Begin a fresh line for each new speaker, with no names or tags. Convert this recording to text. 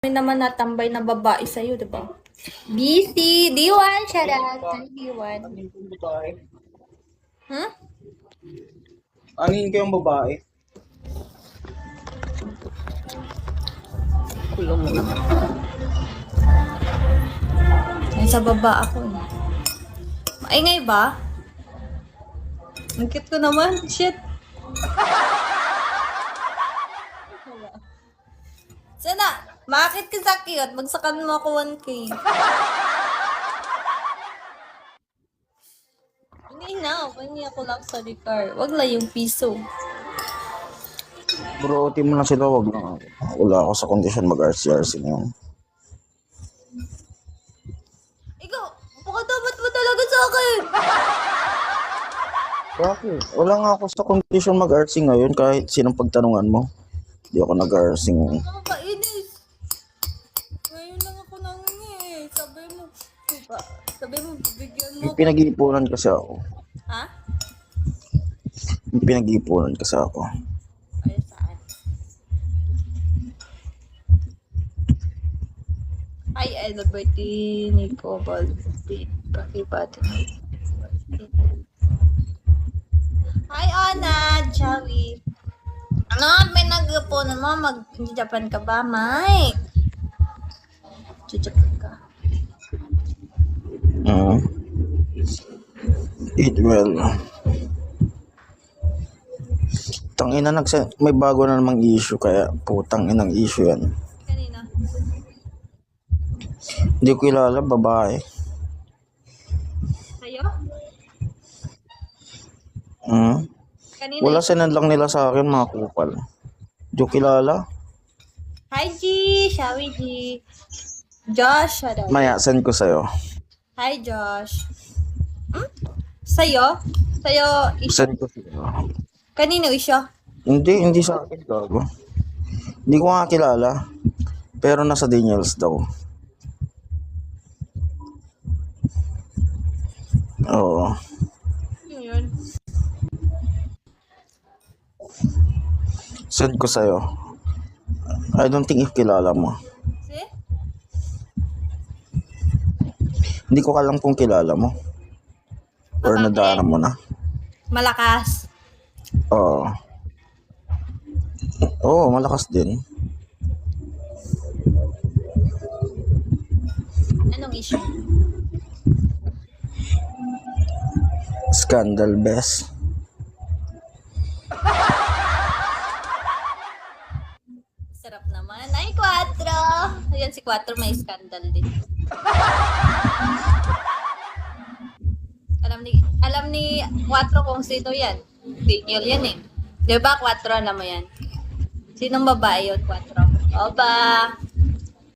rin naman natambay na babae sa'yo, di ba? BC, D1, shout out. Hi, D1.
Anin kayong babae?
Hmm?
Anin kayong babae?
Kulo mo naman. Nasa baba ako eh. Maingay ba? Ang cute ko naman. Shit. Sana, makakit ka sa cute. Magsakan mo ako 1K. Hindi na. Hindi ako luxury car. Wag lang yung piso.
Bro, team mo na sila, wag na. Wala ako sa kondisyon mag-RC-RC ngayon.
Ikaw, baka dapat mo talaga sa akin.
Bakit? Wala nga ako sa kondisyon mag-RC ngayon kahit sinong pagtanungan mo. Hindi ako nag-RC ngayon.
Nakakainis. Ngayon lang ako nangingi eh. Sabi mo, bibigyan mo.
May pinag-iipunan kasi ako.
Ha?
May pinag-iipunan kasi ako.
Ay, saan? Ay, I love birthday ni Cobal. Pakibati. Hi, Ana, Jawi. Ano, may nag-upunan mo? Mag-Japan ka ba, Mike? Japan ka.
Eat well. Tangina may bago na namang issue kaya putang inang issue yan.
Kanina.
Hindi ko kilala, babae.
Sa'yo? Kanina.
Wala sinend lang nila sa akin mga kupal. Hindi ko kilala.
Hi, G! Shawi, G! Josh, shout out.
Maya, send ko sa'yo.
Hi, Josh. Sa'yo? Sa'yo, isyo?
Send ko sa'yo.
Kanino isyo?
Hindi sa akin, gago. Hindi ko nga kilala. Pero nasa Daniels daw. Oo.
Yun.
Send ko sa'yo. I don't think if kilala mo.
See?
Hindi ko alam kung kilala mo. Or
Bakit?
nadaanan mo na.
Malakas.
Oo. Oo, malakas din.
Anong issue?
Scandal best.
Sarap naman. Ay, 4! Ayan, si 4 may scandal din. Alam ni 4 kung sino yan. Daniel yan eh. Di ba 4, alam mo yan? Sinong babae yun, 4? Oba!